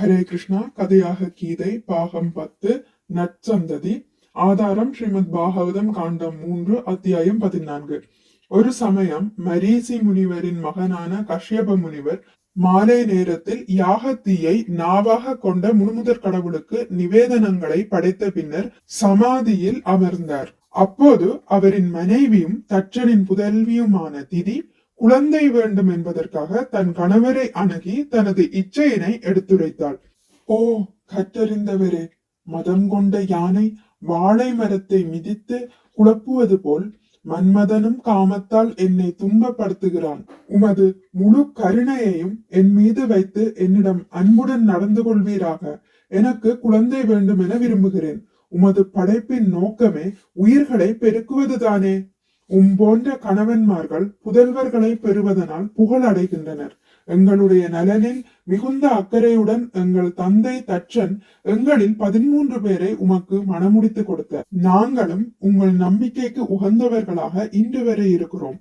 ஹரே கிருஷ்ணா. கதையாக கீதை பாகம் 10 நற்சந்ததி. ஆதாரம் ஸ்ரீமத் பாகவதம் காண்டம் 3 அத்தியாயம் 14. ஒரு சமயம் மரீசி முனிவரின் மகனான கஷ்யப முனிவர் மாலை நேரத்தில் யாகத்தீயை நாவாக கொண்ட முழுமுதற் கடவுளுக்கு நிவேதனங்களை படைத்த பின்னர் சமாதியில் அமர்ந்தார். அப்போது அவரின் மனைவியும் தட்சனின் புதல்வியுமான திதி குழந்தை வேண்டும் என்பதற்காக தன் கணவரை அணுகி தனது இச்சையினை எடுத்துரைத்தாள். ஓ கற்றறிந்தவரே, மதம் கொண்ட யானை வாழை மரத்தை மிதித்து குழப்புவது போல் மன்மதனும் காமத்தால் என்னை துன்பப்படுத்துகிறான். உமது முழு கருணையையும் என் மீது வைத்து என்னிடம் அன்புடன் நடந்து கொள்வீராக. எனக்கு குழந்தை வேண்டும் என விரும்புகிறேன். உமது படைப்பின் நோக்கமே உயிர்களை பெருக்குவதுதானே. போன்ற கணவன்மார்கள் புதல்வர்களை பெறுவதனால் புகழ் அடைகின்றனர். எங்களுடைய நலனில் மிகுந்த அக்கறையுடன் எங்கள் தந்தை தட்சன் எங்களில் 13 பேரை உமக்கு மணமுடித்து கொடுத்தார். நாங்களும் உங்கள் நம்பிக்கைக்கு உகந்தவர்களாக இன்று வரை இருக்கிறோம்.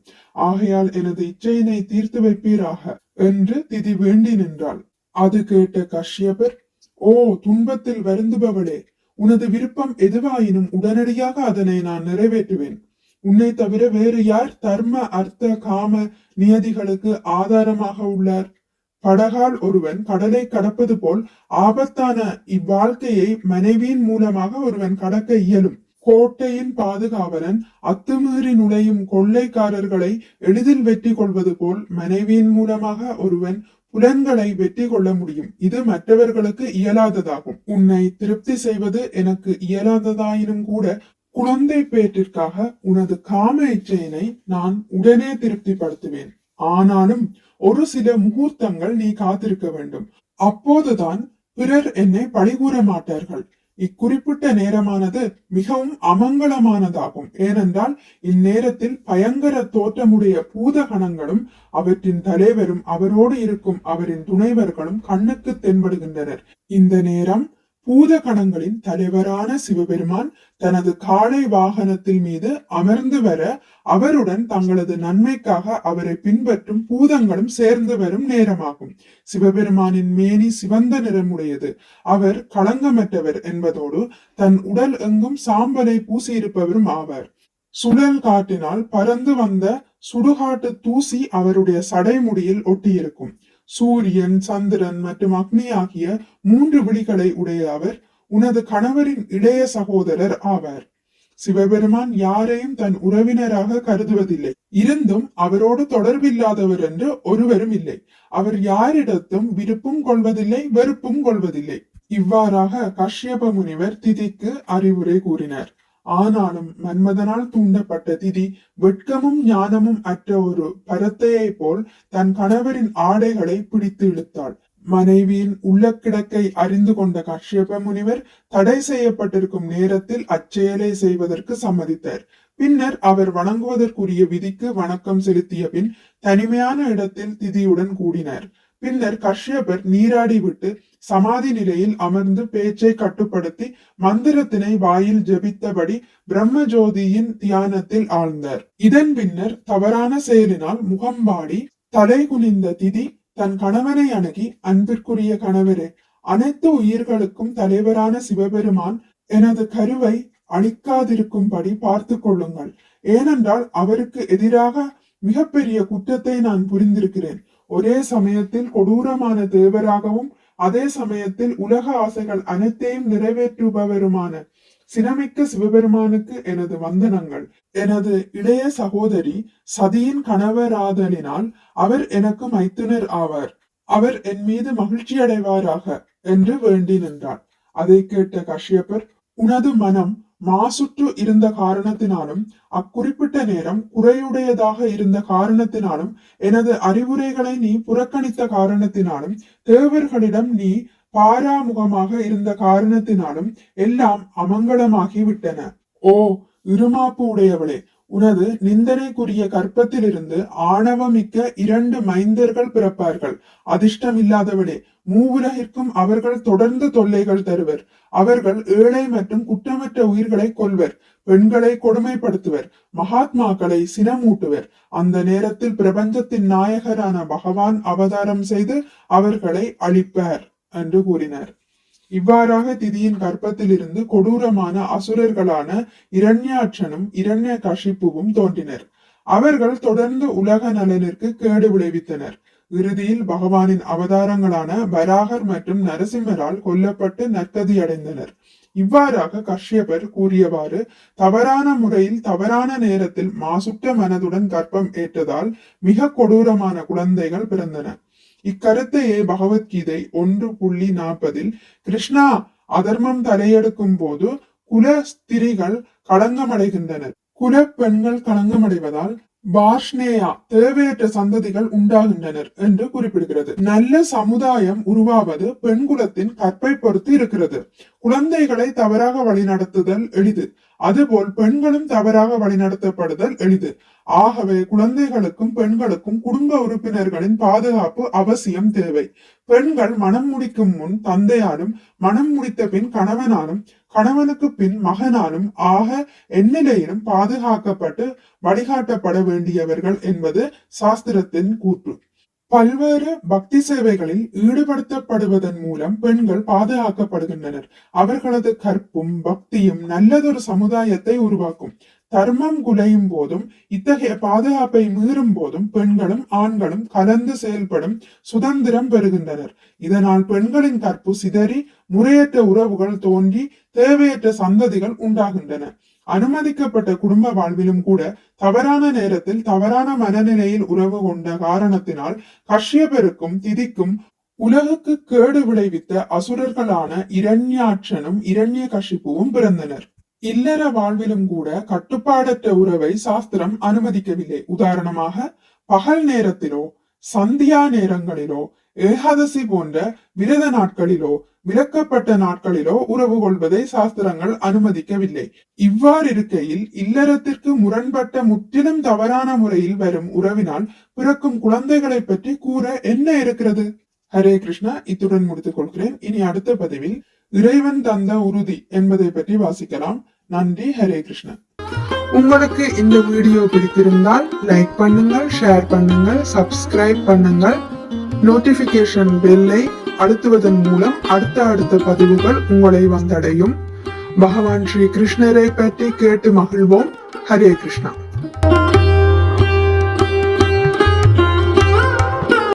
ஆகையால் எனது இச்சையினை தீர்த்து வைப்பீராக என்று திதி வேண்டி நின்றாள். அது கேட்ட கஷ்யபர், ஓ துன்பத்தில் வருந்துபவளே, உனது விருப்பம் எதுவாயினும் உடனடியாக அதனை நான் நிறைவேற்றுவேன். உன்னை தவிர வேறு யார் தர்ம அர்த்த காம நியதிகளுக்கு ஆதாரமாக உள்ளார்? படகால் ஒருவன் கடலை கடப்பது போல் ஆபத்தான இவ்வாழ்க்கையை மனைவியின் மூலமாக ஒருவன் கடக்க இயலும். கோட்டையின் பாதுகாவலன் அத்துமீறி நுழையும் கொள்ளைக்காரர்களை எளிதில் வெற்றி கொள்வது போல் மனைவியின் மூலமாக ஒருவன் புலன்களை வெற்றி கொள்ள முடியும். இது மற்றவர்களுக்கு இயலாததாகும். உன்னை திருப்தி செய்வது எனக்கு இயலாததாயினும் கூட குழந்தை பேற்றிற்காக உனது காம இச்சையினை நான் உடனே திருப்திப்படுத்துவேன். ஆனாலும் ஒரு சில முகூர்த்தங்கள் நீ காத்திருக்க வேண்டும். அப்போதுதான் பிறர் என்னை பழிகூற மாட்டார்கள். இக்குறிப்பிட்ட நேரமானது மிகவும் அமங்கலமானதாகும். ஏனென்றால் இந்நேரத்தில் பயங்கர தோற்றமுடைய பூதகணங்களும் அவற்றின் தலைவரும் அவரோடு இருக்கும் அவரின் துணைவர்களும் கண்ணுக்கு தென்படுகின்றனர். இந்த நேரம் பூதகணங்களின் தலைவரான சிவபெருமான் தனது காளை வாகனத்தில் மீது அமர்ந்து வர அவருடன் தங்களது நன்மைக்காக அவரை பின்பற்றும் பூதங்களும் சேர்ந்து வரும் நேரமாகும். சிவபெருமானின் மேனி சிவந்த நிறமுடையது. அவர் களங்கமற்றவர் என்பதோடு தன் உடல் எங்கும் சாம்பலை பூசியிருப்பவரும் ஆவார். சுழல் காட்டினால் பறந்து வந்த சுடுகாட்டு தூசி அவருடைய சடைமுடியில் ஒட்டியிருக்கும். சூரியன், சந்திரன் மற்றும் அக்னி ஆகிய 3 விழிகளை உடைய அவர் உனது கணவரின் இளைய சகோதரர் ஆவார். சிவபெருமான் யாரையும் தன் உறவினராக கருதுவதில்லை. இருந்தும் அவரோடு தொடர்பில்லாதவர் என்று ஒருவரும் இல்லை. அவர் யாரிடத்தும் விருப்பும் கொள்வதில்லை, வெறுப்பும் கொள்வதில்லை. இவ்வாறாக கஷ்யப முனிவர் திதிக்கு அறிவுரை கூறினார். ஆனாலும் மன்மதனால் தூண்டப்பட்ட திதி வெட்கமும் ஞானமும் அற்ற ஒரு பரத்தையை போல் தன் கணவரின் ஆடைகளை பிடித்து இழுத்தாள். மனைவியின் உள்ள கிடக்கை அறிந்து கொண்ட கஷ்யப முனிவர் தடை செய்யப்பட்டிருக்கும் நேரத்தில் அச்செயலை செய்வதற்கு சம்மதித்தார். பின்னர் அவர் வணங்குவதற்குரிய விதிக்கு வணக்கம் செலுத்திய பின் தனிமையான இடத்தில் திதியுடன் கூடினார். பின்னர் கஷ்யபர் நீராடி விட்டு சமாதி நிலையில் அமர்ந்து பேச்சை கட்டுப்படுத்தி மந்திரத்தினை வாயில் ஜபித்தபடி பிரம்ம ஜோதியின் தியானத்தில் ஆழ்ந்தார். இதன் பின்னர் தவறான செயலினால் முகம்பாடி தலை குனிந்த திதி தன் கணவனை அணுகி, அன்பிற்குரிய கணவரே, அனைத்து உயிர்களுக்கும் தலைவரான சிவபெருமான் எனது கருவை அழிக்காதிருக்கும்படி பார்த்து கொள்ளுங்கள். ஏனென்றால் அவருக்கு எதிராக மிகப்பெரிய குற்றத்தை நான் புரிந்திருக்கிறேன். ஒரே சமயத்தில் கொடூரமான தேவராகவும் அதே சமயத்தில் உலக ஆசைகள் அனைத்தையும் நிறைவேற்றுபவருமான சினமிக்க சிவபெருமானுக்கு எனது வந்தனங்கள். எனது இளைய சகோதரி சதியின் கணவராதலினால் அவர் எனக்கு மைத்துனர் ஆவார். அவர் என் மீது மகிழ்ச்சி அடைவாராக என்று வேண்டி நின்றார். அதை கேட்ட கஷ்யபர், உனது மனம் மாசுற்று இருந்த காரணத்தினாலும் அக்குறிப்பிட்ட நேரம் குறையுடையதாக இருந்த காரணத்தினாலும் எனது அறிவுரைகளை நீ புறக்கணித்த காரணத்தினாலும் தேவர்களிடம் நீ பாராமுகமாக இருந்த காரணத்தினாலும் எல்லாம் அமங்கலமாகி விட்டன. ஓ இருமாப்பு உடையவளே, உனது நிந்தனைக்குரிய கற்பத்திலிருந்து ஆணவமிக்க 2 மைந்தர்கள் பிறப்பார்கள். அதிர்ஷ்டம் இல்லாதவளே, மூவுலகிற்கும் அவர்கள் தொடர்ந்து தொல்லைகள் தருவர். அவர்கள் ஏழை மற்றும் குற்றமற்ற உயிர்களை கொல்வர், பெண்களை கொடுமைப்படுத்துவர், மகாத்மாக்களை சினமூட்டுவர். அந்த நேரத்தில் பிரபஞ்சத்தின் நாயகரான பகவான் அவதாரம் செய்து அவர்களை அழிப்பார் என்று கூறினார். இவ்வாறாக திதியின் கற்பத்திலிருந்து கொடூரமான அசுரர்களான இரண்யாட்சனும் இரண்ய கஷிப்புவும் தோன்றினர். அவர்கள் தொடர்ந்து உலக நலனிற்கு கேடு விளைவித்தனர். இறுதியில் பகவானின் அவதாரங்களான வராகர் மற்றும் நரசிம்மரால் கொல்லப்பட்டு நற்கதி அடைந்தனர். இவ்வாறாக கஷ்யபர் கூறியவாறு தவறான முறையில் தவறான நேரத்தில் மாசுட்ட மனதுடன் கர்ப்பம் ஏற்றதால் மிக கொடூரமான குழந்தைகள் பிறந்தன. இக்கருத்தையே பகவத்கீதை 1.40 கிருஷ்ணா அதர்மம் தலையெடுக்கும் போது குல ஸ்திரிகள் களங்கமடைகின்றனர். குல பெண்கள் களங்கமடைவதால் பார்ஷ்னேயா தேவையற்ற சந்ததிகள் உண்டாகின்றனர் என்று குறிப்பிடுகிறது. நல்ல சமுதாயம் உருவாவது பெண் குலத்தின் கற்பை பொறுத்து இருக்கிறது. குழந்தைகளை தவறாக வழிநடத்துதல் எளிது, அதுபோல் பெண்களும் தவறாக வழிநடத்தப்படுதல் எளிது. ஆகவே குழந்தைகளுக்கும் பெண்களுக்கும் குடும்ப உறுப்பினர்களின் பாதுகாப்பு அவசியம் தேவை. பெண்கள் மனம் முடிக்கும் முன் தந்தையாலும், மனம் முடித்த பின் கணவனாலும், கணவனுக்கு பின் மகனாலும் ஆக எந்நிலையிலும் பாதுகாக்கப்பட்டு வழிகாட்டப்பட வேண்டியவர்கள் என்பது சாஸ்திரத்தின் கூற்று. பல்வேறு பக்தி சேவைகளில் ஈடுபடுத்தப்படுவதன் மூலம் பெண்கள் பாதுகாக்கப்படுகின்றனர். அவர்களது கற்பும் பக்தியும் நல்லதொரு சமுதாயத்தை உருவாக்கும். தர்மம் குலையும் போதும் இத்தகைய பாதுகாப்பை மீறும் போதும் பெண்களும் ஆண்களும் கலந்து செயல்படும் சுதந்திரம் பெறுகின்றனர். இதனால் பெண்களின் கற்பு சிதறி முறையற்ற உறவுகள் தோன்றி தேவையற்ற சந்ததிகள் உண்டாகின்றன. அனுமதிக்கப்பட்ட குடும்ப வாழ்விலும் கூட தவறான நேரத்தில் தவறான மனநிலையில் உறவு கொண்ட காரணத்தினால் கஷ்யபருக்கும் திதிக்கும் உலகுக்கு கேடு விளைவித்த அசுரர்களான இரண்யாட்சனும் இரண்ய கஷிப்புவும் பிறந்தனர். இல்லற வாழ்விலும் கூட கட்டுப்பாடற்ற உறவை சாஸ்திரம் அனுமதிக்கவில்லை. உதாரணமாக பகல் நேரத்திலோ சந்தியா நேரங்களிலோ ஏகாதசி போன்ற விரத நாட்களிலோ விலக்கப்பட்ட நாட்களிலோ உறவு கொள்வதை சாஸ்திரங்கள் அனுமதிக்கவில்லை. இவ்வாறு இருக்கையில் இல்லறத்திற்கு முரண்பட்ட முற்றிலும் தவறான முறையில் வரும் உறவினால் பிறக்கும் குழந்தைகளை பற்றி கூற என்ன இருக்கிறது? ஹரே கிருஷ்ணா. இத்துடன் முடித்துக் கொள்கிறேன். இனி அடுத்த பதிவில் இறைவன் தந்த உறுதி என்பதை பற்றி வாசிக்கலாம். நன்றி. ஹரே கிருஷ்ணா. உங்களுக்கு இந்த வீடியோ பிடித்திருந்தால் லைக் பண்ணுங்கள், ஷேர் பண்ணுங்கள், சப்ஸ்கிரைப் பண்ணுங்கள். நோட்டிபிகேஷன் பெல்லை அழுத்துவதன் மூலம் அடுத்த பதிவுகள் உங்களை வந்தடையும். பகவான் ஸ்ரீ கிருஷ்ணரை பற்றி கேட்டு மகிழ்வோம். ஹரே கிருஷ்ணா.